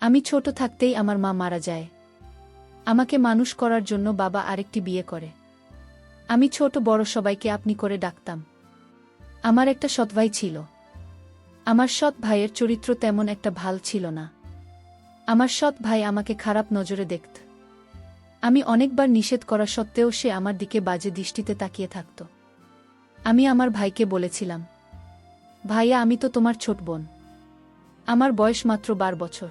আমি ছোট থাকতেই আমার মা মারা যায়। আমাকে মানুষ করার জন্য বাবা আরেকটি বিয়ে করে। আমি ছোট বড় সবাইকে আপনি করে ডাকতাম। আমার একটা সৎ ভাই ছিল। আমার সৎ ভাইয়ের চরিত্র তেমন একটা ভাল ছিল না। আমার সৎ ভাই আমাকে খারাপ নজরে দেখত। আমি অনেকবার নিষেধ করা সত্ত্বেও সে আমার দিকে বাজে দৃষ্টিতে তাকিয়ে থাকত। আমি আমার ভাইকে বলেছিলাম, ভাইয়া আমি তো তোমার ছোট বোন। আমার বয়স মাত্র 12 বছর।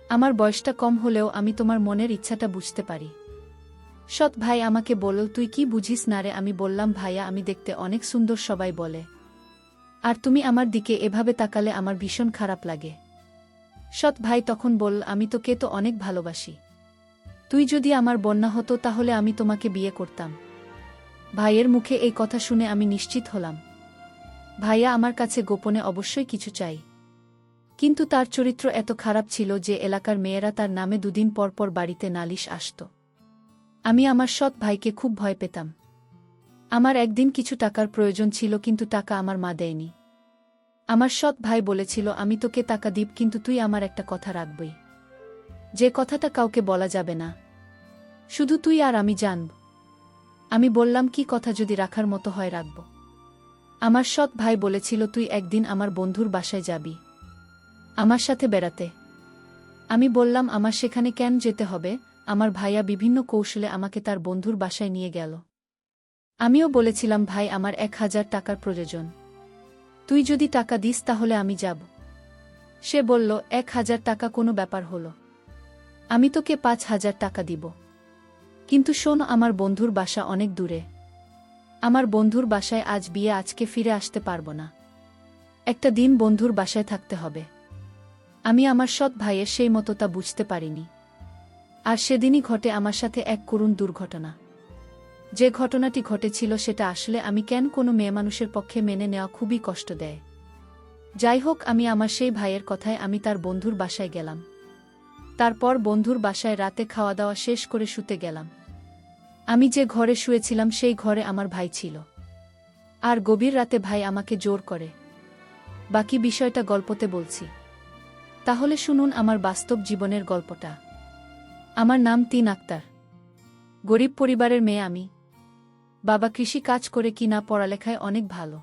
আমার বয়সটা কম হলেও আমি তোমার মনের ইচ্ছাটা বুঝতে পারি। সৎ ভাই আমাকে বলল, তুই কি বুঝিস না রে? আমি বললাম, ভাইয়া আমি দেখতে অনেক সুন্দর সবাই বলে, আর তুমি আমার দিকে এভাবে তাকালে আমার ভীষণ খারাপ লাগে। সৎ ভাই তখন বলল, আমি তোকে তো অনেক ভালোবাসি। তুই যদি আমার বন্যা হতো তাহলে আমি তোমাকে বিয়ে করতাম। ভাইয়ের মুখে এই কথা শুনে আমি নিশ্চিত হলাম, ভাইয়া আমার কাছে গোপনে অবশ্যই কিছু চাই। কিন্তু তার চরিত্র এত খারাপ ছিল যে এলাকার মেয়েরা তার নামে দুদিন পর পর বাড়িতে নালিশ আসত। আমি আমার সৎ ভাইকে খুব ভয় পেতাম। আমার একদিন কিছু টাকার প্রয়োজন ছিল, কিন্তু টাকা আমার মা দেয়নি। আমার সৎ ভাই বলেছিল, আমি তোকে টাকা দিব, কিন্তু তুই আমার একটা কথা রাখবি, যে কথাটা কাউকে বলা যাবে না, শুধু তুই আর আমি জানব। আমি বললাম, কি কথা? যদি রাখার মতো হয় রাখব। আমার সৎ ভাই বলেছিল, তুই একদিন আমার বন্ধুর বাসায় যাবি আমার সাথে বেড়াতে। আমি বললাম, আমার সেখানে কেন যেতে হবে? আমার ভাইয়া বিভিন্ন কৌশলে আমাকে তার বন্ধুর বাসায় নিয়ে গেল। আমিও বলেছিলাম, ভাই আমার 1000 টাকার প্রয়োজন, তুই যদি টাকা দিস তাহলে আমি যাব। সে বলল, 1000 টাকা কোনো ব্যাপার হলো, আমি তোকে 5000 টাকা দিব। কিন্তু শোন, আমার বন্ধুর বাসা অনেক দূরে। আমার বন্ধুর বাসায় আজ বিয়ে, আজকে ফিরে আসতে পারব না। একটা দিন বন্ধুর বাসায় থাকতে হবে। আমি আমার সৎ ভাইয়ের সেই মতো তা বুঝতে পারিনি। আর সেদিনই ঘটে আমার সাথে এক করুণ দুর্ঘটনা। যে ঘটনাটি ঘটেছিল সেটা আসলে আমি কেন কোনো মেয়েমানুষের পক্ষে মেনে নেওয়া খুবই কষ্ট দেয়। যাই হোক, আমি আমার সেই ভাইয়ের কথায় আমি তার বন্ধুর বাসায় গেলাম। তারপর বন্ধুর বাসায় রাতে খাওয়া দাওয়া শেষ করে শুতে গেলাম। আমি যে ঘরে শুয়েছিলাম সেই ঘরে আমার ভাই ছিল। আর গভীর রাতে ভাই আমাকে জোর করে। বাকি বিষয়টা গল্পতে বলছি, তাহলে শুনুন আমার বাস্তব জীবনের গল্পটা। আমার নাম তিন আক্তার। গরিব পরিবারের মেয়ে আমি। বাবা কৃষি কাজ করে, কিনা পড়ালেখায় অনেক ভালো,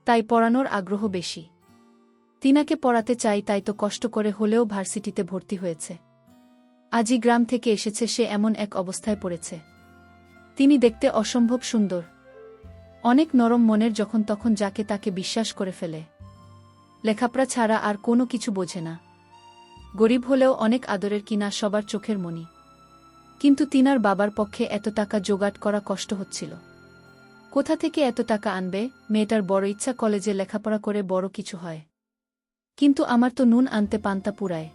তাই পড়ানোর আগ্রহ বেশি। তিনাকে পড়াতে চাই, তাই তো কষ্ট করে হলেও ভার্সিটিতে ভর্তি হয়েছে। আজই গ্রাম থেকে এসেছে, সে এমন এক অবস্থায় পড়েছে। তিনি দেখতে অসম্ভব সুন্দর, অনেক নরম মনের, যখন তখন যাকে তাকে বিশ্বাস করে ফেলে। লেখাপড়া ছাড়া আর কোনো কিছু বোঝে না। গরিব হলেও অনেক আদরের, কিনা সবার চোখের মণি। কিন্তু তিনার বাবার পক্ষে এত টাকা জোগাড় করা কষ্ট হচ্ছিল। কোথা থেকে এত টাকা আনবে? মেয়েটার বড় ইচ্ছা কলেজে লেখাপড়া করে বড় কিছু হয়। কিন্তু আমার তো নুন আনতে পান্তা পুরায়।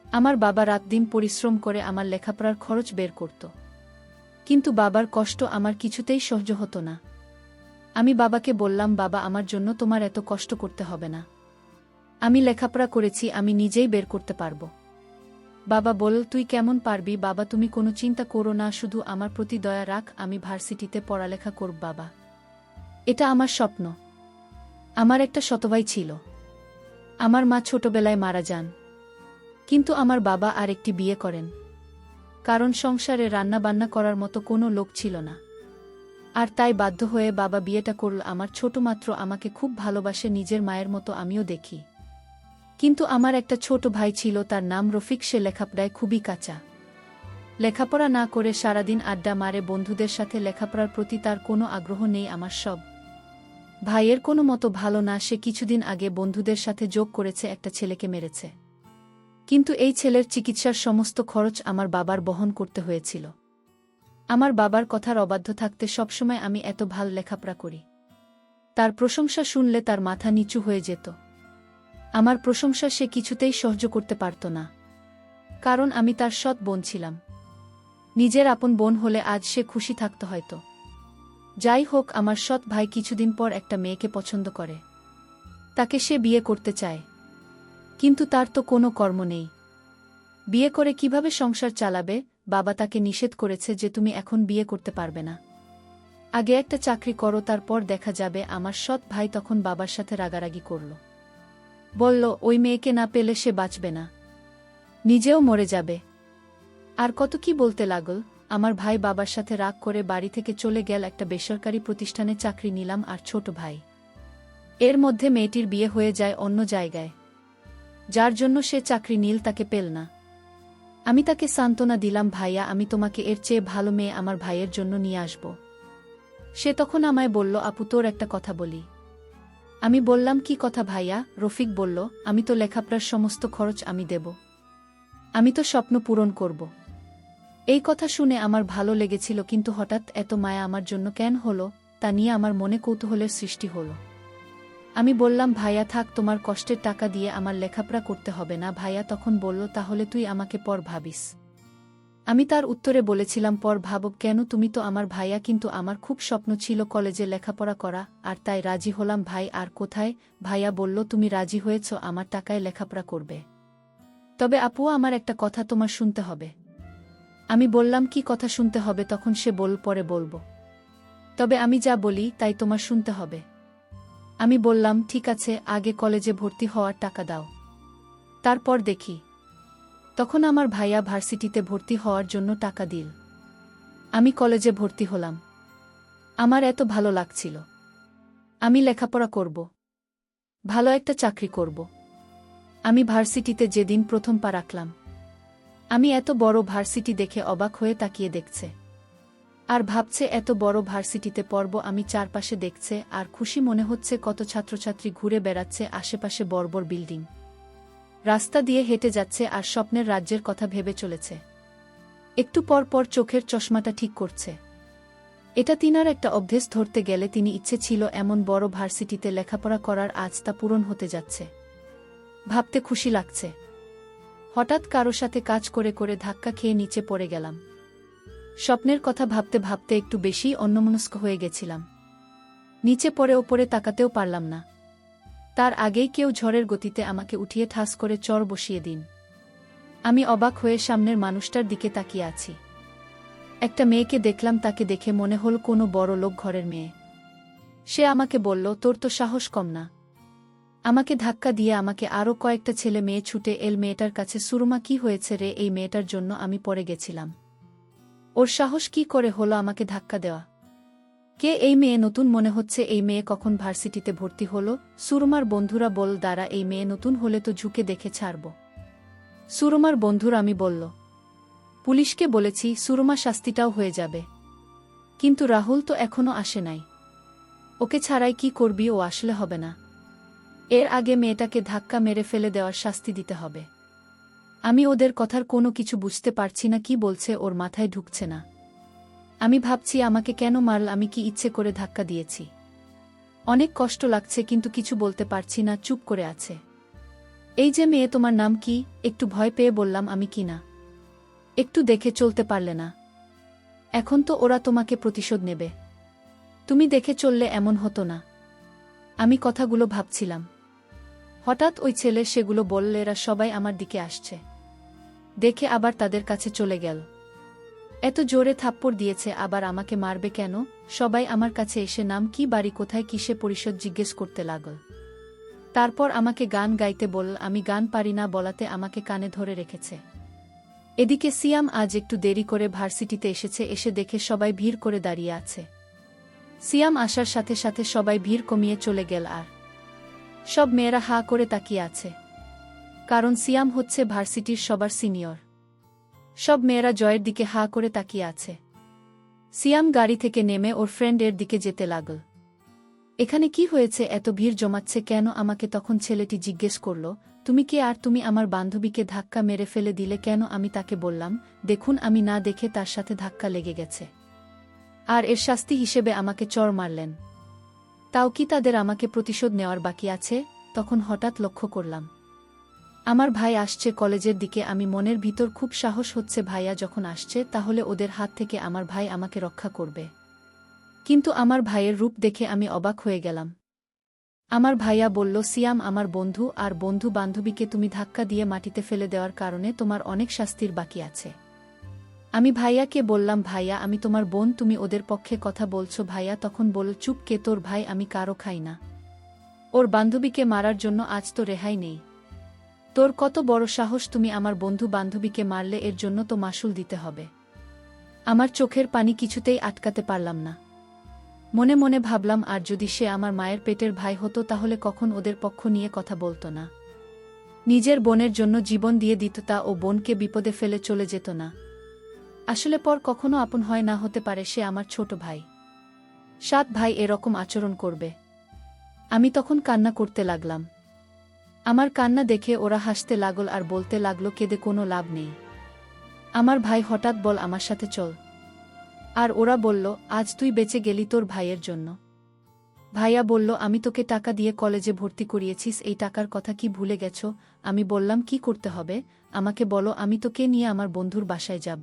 আমার বাবা রাত দিন পরিশ্রম করে আমার লেখাপড়ার খরচ বের করত। কিন্তু বাবার কষ্ট আমার কিছুতেই সহ্য হতো না। আমি বাবাকে বললাম, বাবা আমার জন্য তোমার এত কষ্ট করতে হবে না। আমি লেখাপড়া করেছি, আমি নিজেই বের করতে পারব। বাবা বলল, তুই কেমন পারবি? বাবা তুমি কোনো চিন্তা করো না, শুধু আমার প্রতি দয়া রাখ, আমি ভার্সিটিতে পড়ালেখা করব বাবা, এটা আমার স্বপ্ন। আমার একটা সৎভাই ছিল। আমার মা ছোটবেলায় মারা যান, কিন্তু আমার বাবা আর একটি বিয়ে করেন, কারণ সংসারে রান্না বান্না করার মতো কোনো লোক ছিল না। আর তাই বাধ্য হয়ে বাবা বিয়েটা করল। আমার ছোট মাত্র আমাকে খুব ভালোবাসে, নিজের মায়ের মতো আমিও দেখি। কিন্তু আমার একটা ছোট ভাই ছিল, তার নাম রফিক। সে লেখাপড়ায় খুবই কাঁচা। লেখাপড়া না করে সারাদিন আড্ডা মারে বন্ধুদের সাথে। লেখাপড়ার প্রতি তার কোনো আগ্রহ নেই। আমার সব ভাইয়ের কোনো মতো ভালো না। সে কিছুদিন আগে বন্ধুদের সাথে যোগ করেছে, একটা ছেলেকে মেরেছে। কিন্তু এই ছেলের চিকিৎসার সমস্ত খরচ আমার বাবার বহন করতে হয়েছিল। আমার বাবার কথার অবাধ্য থাকতে সবসময় আমি এত ভাল লেখাপড়া করি। তার প্রশংসা শুনলে তার মাথা নিচু হয়ে যেত। আমার প্রশংসা সে কিছুতেই সহ্য করতে পারত না, কারণ আমি তার সৎ বোন ছিলাম। নিজের আপন বোন হলে আজ সে খুশি থাকত হয়তো। যাই হোক, আমার সৎ ভাই কিছুদিন পর একটা মেয়েকে পছন্দ করে। তাকে সে বিয়ে করতে চায়, কিন্তু তার তো কোনো কর্ম নেই। বিয়ে করে কিভাবে সংসার চালাবে? বাবা তাকে নিষেধ করেছে যে তুমি এখন বিয়ে করতে পারবে না, আগে একটা চাকরি করো, তারপর দেখা যাবে। আমার সৎ ভাই তখন বাবার সাথে রাগারাগি করল। বলল, ওই মেয়েকে না পেলে সে বাঁচবে না। নিজেও মরে যাবে। আর কত কি বলতে লাগল। আমার ভাই বাবার সাথে রাগ করে বাড়ি থেকে চলে গেল। একটা বেসরকারি প্রতিষ্ঠানে চাকরি নিলাম আর ছোট ভাই। এর মধ্যে মেয়েটির বিয়ে হয়ে যায় অন্য জায়গায়, যার জন্য সে চাকরি নিল তাকে পেল না। আমি তাকে সান্ত্বনা দিলাম, ভাইয়া আমি তোমাকে এর চেয়ে ভালো মেয়ে আমার ভাইয়ের জন্য নিয়ে আসব। সে তখন আমায় বলল, আপু তোর একটা কথা বলি। আমি বললাম, কি কথা ভাইয়া? রফিক বলল, আমি তো লেখাপড়ার সমস্ত খরচ আমি দেব, আমি তো স্বপ্ন পূরণ করব। এই কথা শুনে আমার ভালো লেগেছিল, কিন্তু হঠাৎ এত মায়া আমার জন্য কেন হলো তা নিয়ে আমার মনে কৌতূহলের সৃষ্টি হলো। আমি বললাম, ভাইয়া থাক, তোমার কষ্টের টাকা দিয়ে আমার লেখাপড়া করতে হবে না। ভাইয়া তখন বলল, তাহলে তুই আমাকে পর ভাবিস। আমি তার উত্তরে বলেছিলাম, পর ভাবব কেন, তুমি তো আমার ভাইয়া। কিন্তু আমার খুব স্বপ্ন ছিল কলেজে লেখাপড়া করা, আর তাই রাজি হলাম। ভাই আর কোথায়? ভাইয়া বলল, তুমি রাজি হয়েছ, আমার টাকায় লেখাপড়া করবে। তবে আপু আমার একটা কথা তোমার শুনতে হবে। আমি বললাম, কি কথা শুনতে হবে? তখন সে বলল, পরে বলবো, তবে আমি যা বলি তাই তোমার শুনতে হবে। আমি বললাম, ঠিক আছে, আগে কলেজে ভর্তি হওয়ার টাকা দাও, তারপর দেখি। তখন আমার ভাইয়া ভার্সিটিতে ভর্তি হওয়ার জন্য টাকা দিল। আমি কলেজে ভর্তি হলাম। আমার এত ভালো লাগছিল। আমি লেখাপড়া করব, ভালো একটা চাকরি করব। আমি ভার্সিটিতে যেদিন প্রথম পা রাখলাম, আমি এত বড় ভার্সিটি দেখে অবাক হয়ে তাকিয়ে দেখছে, আর ভাবছে এত বড় ভার্সিটিতে পড়ব আমি। চারপাশে দেখছে আর খুশি মনে হচ্ছে, কত ছাত্রছাত্রী ঘুরে বেড়াচ্ছে, আশেপাশে বড় বিল্ডিং, রাস্তা দিয়ে হেঁটে যাচ্ছে আর স্বপ্নের রাজ্যের কথা ভেবে চলেছে। একটু পর পর চোখের চশমাটা ঠিক করছে। এটা তিনার একটা অভ্যেস, ধরতে গেলে তিনি ইচ্ছে ছিল এমন বড় ভার্সিটিতে লেখাপড়া করার, আজ তা পূরণ হতে যাচ্ছে। ভাবতে খুশি লাগছে। হঠাৎ কারো সাথে কাজ করে করে ধাক্কা খেয়ে নিচে পড়ে গেলাম। স্বপ্নের কথা ভাবতে ভাবতে একটু বেশি অন্যমনস্ক হয়ে গেছিলাম। নিচে পড়ে ওপরে তাকাতেও পারলাম না। তার আগেই কেউ ঝড়ের গতিতে আমাকে উঠিয়ে ঠাস করে চর বসিয়ে দিন। আমি অবাক হয়ে সামনের মানুষটার দিকে তাকিয়ে আছি। একটা মেয়েকে দেখলাম, তাকে দেখে মনে হল কোনো বড় লোক ঘরের মেয়ে। সে আমাকে বলল, তোর তো সাহস কম না। আমাকে ধাক্কা দিয়ে আমাকে আরও কয়েকটা ছেলে মেয়ে ছুটে এল মেয়েটার কাছে। সুরমা, কি হয়েছে রে? এই মেয়েটার জন্য আমি পড়ে গেছিলাম। ওর সাহস কি করে হলো আমাকে ধাক্কা দেওয়া? কে এই মেয়ে? নতুন মনে হচ্ছে। এই মেয়ে কখন ভার্সিটিতে ভর্তি হলো? সুরমার বন্ধুরা বল, দাঁড়া, এই মেয়ে নতুন হলে তো ঝুঁকে দেখে ছাড়ব। সুরমার বন্ধুর আমি বলল, পুলিশকে বলেছি, সুরমা শাস্তিটাও হয়ে যাবে। কিন্তু রাহুল তো এখনো আসে নাই, ওকে ছাড়াই কি করবি? ও আসলে হবে না। এর আগে মেয়েটাকে ধাক্কা মেরে ফেলে দেওয়ার শাস্তি দিতে হবে। আমি ওদের কথার কোনো কিছু বুঝতে পারছি না, কি বলছে ওর মাথায় ঢুকছে না। আমি ভাবছি, আমাকে কেন মারল? আমি কি ইচ্ছে করে ধাক্কা দিয়েছি? অনেক কষ্ট লাগছে, কিন্তু কিছু বলতে পারছি না, চুপ করে আছে। এই যে মেয়ে, তোমার নাম কি? একটু ভয় পেয়ে বললাম, আমি কি না? একটু দেখে চলতে পারলে না? এখন তো ওরা তোমাকে প্রতিশোধ নেবে। তুমি দেখে চললে এমন হতো না। আমি কথাগুলো ভাবছিলাম। হঠাৎ ওই ছেলে সেগুলো বললে, এরা সবাই আমার দিকে আসছে দেখে আবার তাদের কাছে চলে গেল। এত জোরে থাপ্পড় দিয়েছে, আবার আমাকে মারবে কেন? সবাই আমার কাছে এসে নাম কি, বাড়ি কোথায়, কিসে পরিষদ জিজ্ঞেস করতে লাগল। তারপর আমাকে গান গাইতে বলল। আমি গান পারি না বলাতে আমাকে কানে ধরে রেখেছে। এদিকে সিয়াম আজ একটু দেরি করে ভার্সিটিতে এসেছে। এসে দেখে সবাই ভিড় করে দাঁড়িয়ে আছে। সিয়াম আসার সাথে সাথে সবাই ভিড় কমিয়ে চলে গেল, আর সব মেয়েরা হা করে তাকিয়ে আছে। কারণ সিয়াম হচ্ছে ভার্সিটির সবার সিনিয়র। সব মেয়েরা জয়ের দিকে হা করে তাকিয়ে আছে। সিয়াম গাড়ি থেকে নেমে ওর ফ্রেন্ডের দিকে যেতে লাগল। এখানে কি হয়েছে? এত ভিড় জমাচ্ছে কেন? আমাকে তখন ছেলেটি জিজ্ঞেস করল, তুমি কে আর তুমি আমার বান্ধবীকে ধাক্কা মেরে ফেলে দিলে কেন? আমি তাকে বললাম, দেখুন, আমি না দেখে তার সাথে ধাক্কা লেগে গেছে, আর এর শাস্তি হিসেবে আমাকে চড় মারলেন। তাও কি তাদের আমাকে প্রতিশোধ নেওয়ার বাকি আছে? তখন হঠাৎ লক্ষ্য করলাম আমার ভাই আসছে কলেজের দিকে। আমি মনের ভিতর খুব সাহস হচ্ছে, ভাইয়া যখন আসছে তাহলে ওদের হাত থেকে আমার ভাই আমাকে রক্ষা করবে। কিন্তু আমার ভাইয়ের রূপ দেখে আমি অবাক হয়ে গেলাম। আমার ভাইয়া বলল, সিয়াম আমার বন্ধু, আর বন্ধু বান্ধবীকে তুমি ধাক্কা দিয়ে মাটিতে ফেলে দেওয়ার কারণে তোমার অনেক শাস্তির বাকি আছে। আমি ভাইয়াকে বললাম, ভাইয়া আমি তোমার বোন, তুমি ওদের পক্ষে কথা বলছো। ভাইয়া তখন বলল, চুপ, কে তোর ভাই? আমি কারো খাই না। ওর বান্ধবীকে মারার জন্য আজ তো রেহাই নেই। তোর কত বড় সাহস, তুমি আমার বন্ধু বান্ধবীকে মারলে, এর জন্য তো মাশুল দিতে হবে। আমার চোখের পানি কিছুতেই আটকাতে পারলাম না। মনে মনে ভাবলাম, আর যদি সে আমার মায়ের পেটের ভাই হতো তাহলে কখন ওদের পক্ষ নিয়ে কথা বলতো না, নিজের বোনের জন্য জীবন দিয়ে দিত, তা ও বোনকে বিপদে ফেলে চলে যেত না। আসলে পর কখনো আপন হয় না, হতে পারে সে আমার ছোট ভাই। 7 ভাই এরকম আচরণ করবে? আমি তখন কান্না করতে লাগলাম। আমার কান্না দেখে ওরা হাসতে লাগল আর বলতে লাগল, কেঁদে কোনো লাভ নেই। আমার ভাই হঠাৎ বল, আমার সাথে চল। আর ওরা বলল, আজ তুই বেঁচে গেলি তোর ভাইয়ের জন্য। ভাইয়া বলল, আমি তোকে টাকা দিয়ে কলেজে ভর্তি করিয়েছিস, এই টাকার কথা কি ভুলে গেছ? আমি বললাম, কি করতে হবে আমাকে বলো, আমি তোকে নিয়ে আমার বন্ধুর বাসায় যাব।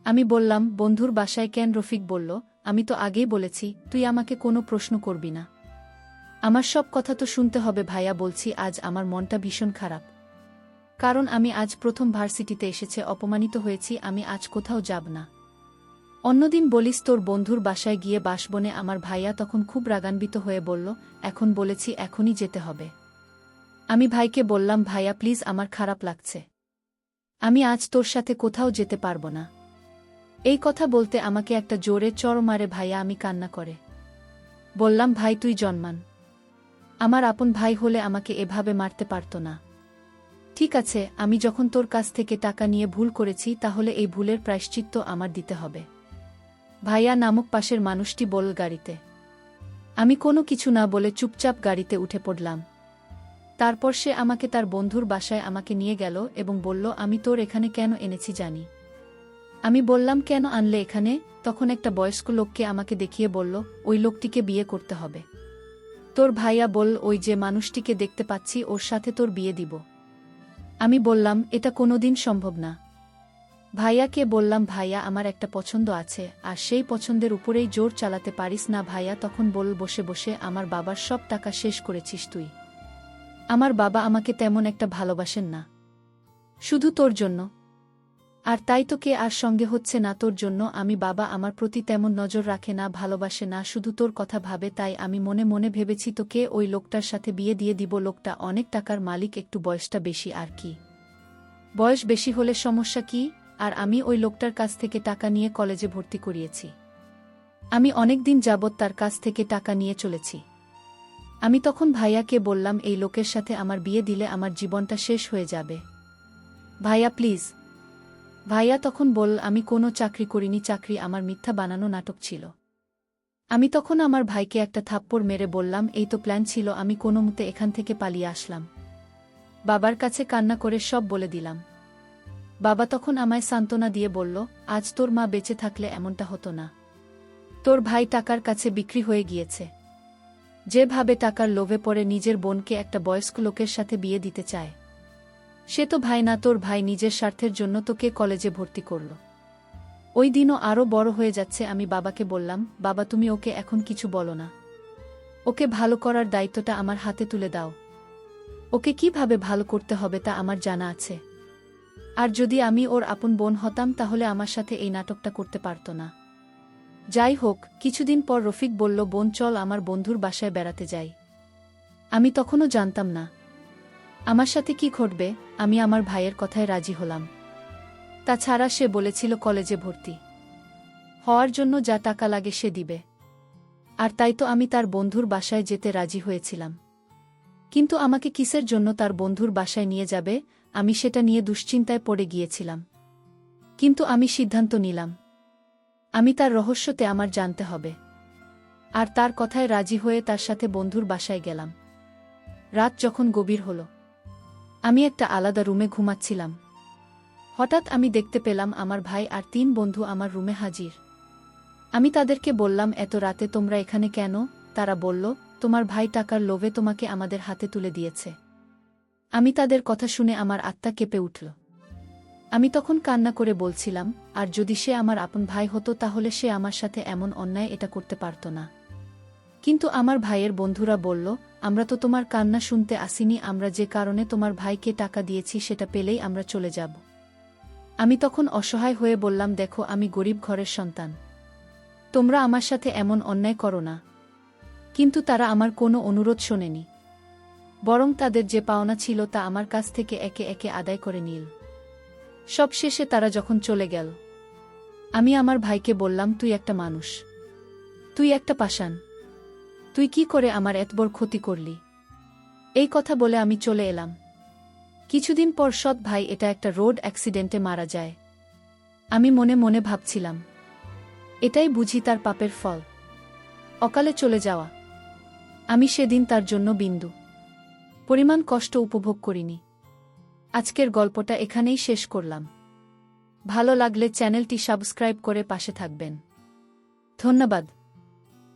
আমি বললাম, বন্ধুর বাসায় কেন? রফিক বলল, আমি তো আগেই বলেছি তুই আমাকে কোনো প্রশ্ন করবি না। আমার সব কথা তো শুনতে হবে ভাইয়া। বলছি, আজ আমার মনটা ভীষণ খারাপ, কারণ আমি আজ প্রথম ভার্সিটিতে এসেছে, অপমানিত হয়েছি, আমি আজ কোথাও যাব না। অন্যদিন বলিস তোর বন্ধুর বাসায় গিয়ে বাসবনে। আমার ভাইয়া তখন খুব রাগান্বিত হয়ে বলল, এখন বলেছি এখনই যেতে হবে। আমি ভাইকে বললাম, ভাইয়া প্লিজ, আমার খারাপ লাগছে, আমি আজ তোর সাথে কোথাও যেতে পারবো না। এই কথা বলতে আমাকে একটা জোরে চড় মারে ভাইয়া। আমি কান্না করে বললাম, ভাই তুই জন্মান, আমার আপন ভাই হলে আমাকে এভাবে মারতে পারতো না। ঠিক আছে, আমি যখন তোর কাছ থেকে টাকা নিয়ে ভুল করেছি, তাহলে এই ভুলের প্রায়শ্চিত্ত আমার দিতে হবে। ভাইয়া নামক পাশের মানুষটি বলল, গাড়িতে। আমি কোনো কিছু না বলে চুপচাপ গাড়িতে উঠে পড়লাম। তারপর সে আমাকে তার বন্ধুর বাসায় আমাকে নিয়ে গেল এবং বলল, আমি তোর এখানে কেন এনেছি জানি? আমি বললাম, কেন আনলে এখানে? তখন একটা বয়স্ক লোককে আমাকে দেখিয়ে বলল, ওই লোকটিকে বিয়ে করতে হবে। তোর ভাইয়া বলল, ওই যে মানুষটিকে দেখতে পাচ্ছি, ওর সাথে তোর বিয়ে দিব। আমি বললাম, এটা কোনোদিন সম্ভব না। ভাইয়াকে বললাম, ভাইয়া আমার একটা পছন্দ আছে, আর সেই পছন্দের উপরেই জোর চালাতে পারিস না। ভাইয়া তখন বলল, বসে বসে আমার বাবার সব টাকা শেষ করেছিস তুই। আমার বাবা আমাকে তেমন একটা ভালোবাসেন না, শুধু তোর জন্য। আর তাই তো কে আর সঙ্গে হচ্ছে না তোর জন্য। আমি বাবা আমার প্রতি তেমন নজর রাখে না, ভালোবাসে না, শুধু তোর কথা ভাবে। তাই আমি মনে মনে ভেবেছি তোকে ওই লোকটার সাথে বিয়ে দিয়ে দিব। লোকটা অনেক টাকার মালিক, একটু বয়সটা বেশি। আর কি, বয়স বেশি হলে সমস্যা কি? আর আমি ওই লোকটার কাছ থেকে টাকা নিয়ে কলেজে ভর্তি করিয়েছি। আমি অনেক দিন যাবৎ তার কাছ থেকে টাকা নিয়ে চলেছি। আমি তখন ভাইয়াকে বললাম, এই লোকের সাথে আমার বিয়ে দিলে আমার জীবনটা শেষ হয়ে যাবে। ভাইয়া প্লিজ। ভাইয়া তখন বলল, আমি কোনো চাকরি করিনি, চাকরি আমার মিথ্যা বানানো নাটক ছিল। আমি তখন আমার ভাইকে একটা থাপ্পড় মেরে বললাম, এই তো প্ল্যান ছিল, আমি কোনোমতে এখান থেকে পালিয়ে আসলাম। বাবার কাছে কান্না করে সব বলে দিলাম। বাবা তখন আমায় সান্ত্বনা দিয়ে বলল, আজ তোর মা বেঁচে থাকলে এমনটা হতো না। তোর ভাই টাকার কাছে বিক্রি হয়ে গিয়েছে। যেভাবে টাকার লোভে পড়ে নিজের বোনকে একটা বয়স্ক লোকের সাথে বিয়ে দিতে চায়, সে তো ভাই না। তোর ভাই নিজের স্বার্থের জন্য তোকে কলেজে ভর্তি করল। ওই দিনও আরও বড় হয়ে যাচ্ছে। আমি বাবাকে বললাম, বাবা তুমি ওকে এখন কিছু বলো না, ওকে ভালো করার দায়িত্বটা আমার হাতে তুলে দাও। ওকে কিভাবে ভালো করতে হবে তা আমার জানা আছে। আর যদি আমি ওর আপন বোন হতাম তাহলে আমার সাথে এই নাটকটা করতে পারত না। যাই হোক, কিছুদিন পর রফিক বলল, বোন চল আমার বন্ধুর বাসায় বেড়াতে যাই। আমি তখনও জানতাম না আমার সাথে কি ঘটবে। আমি আমার ভাইয়ের কথায় রাজি হলাম। তাছাড়া সে বলেছিল কলেজে ভর্তি হওয়ার জন্য যা টাকা লাগে সে দিবে। আর তাই তো আমি তার বন্ধুর বাসায় যেতে রাজি হয়েছিলাম। কিন্তু আমাকে কিসের জন্য তার বন্ধুর বাসায় নিয়ে যাবে, আমি সেটা নিয়ে দুশ্চিন্তায় পড়ে গিয়েছিলাম। কিন্তু আমি সিদ্ধান্ত নিলাম, আমি তার রহস্যতে আমার জানতে হবে। আর তার কথায় রাজি হয়ে তার সাথে বন্ধুর বাসায় গেলাম। রাত যখন গভীর হল, আমি একটা আলাদা রুমে ঘুমাচ্ছিলাম। হঠাৎ আমি দেখতে পেলাম আমার ভাই আর 3 বন্ধু আমার রুমে হাজির। আমি তাদেরকে বললাম, এত রাতে তোমরা এখানে কেন? তারা বলল, তোমার ভাই টাকার লোভে তোমাকে আমাদের হাতে তুলে দিয়েছে। আমি তাদের কথা শুনে আমার আত্মা কেঁপে উঠল। আমি তখন কান্না করে বলছিলাম, আর যদি সে আমার আপন ভাই হতো তাহলে সে আমার সাথে এমন অন্যায় এটা করতে পারত না। কিন্তু আমার ভাইয়ের বন্ধুরা বলল, আমরা তো তোমার কান্না শুনতে আসিনি, আমরা যে কারণে তোমার ভাইকে টাকা দিয়েছি সেটা পেলেই আমরা চলে যাব। আমি তখন অসহায় হয়ে বললাম, দেখো আমি গরিব ঘরের সন্তান, তোমরা আমার সাথে এমন অন্যায় করো না। কিন্তু তারা আমার কোনো অনুরোধ শোনেনি। বরং তাদের যে পাওনা ছিল তা আমার কাছ থেকে একে একে আদায় করে নিল। সব শেষে তারা যখন চলে গেল, আমি আমার ভাইকে বললাম, তুই একটা মানুষ, তুই একটা পাষাণ, তুই কি করে আমার এত বড় ক্ষতি করলি? এই কথা বলে আমি চলে এলাম। কিছুদিন পর সৎ ভাই এটা একটা রোড অ্যাক্সিডেন্টে মারা যায়। আমি মনে মনে ভাবছিলাম, এটাই বুঝি তার পাপের ফল, অকালে চলে যাওয়া। আমি সেদিন তার জন্য বিন্দু পরিমাণ কষ্ট উপভোগ করিনি। আজকের গল্পটা এখানেই শেষ করলাম। ভালো লাগলে চ্যানেলটি সাবস্ক্রাইব করে পাশে থাকবেন। ধন্যবাদ।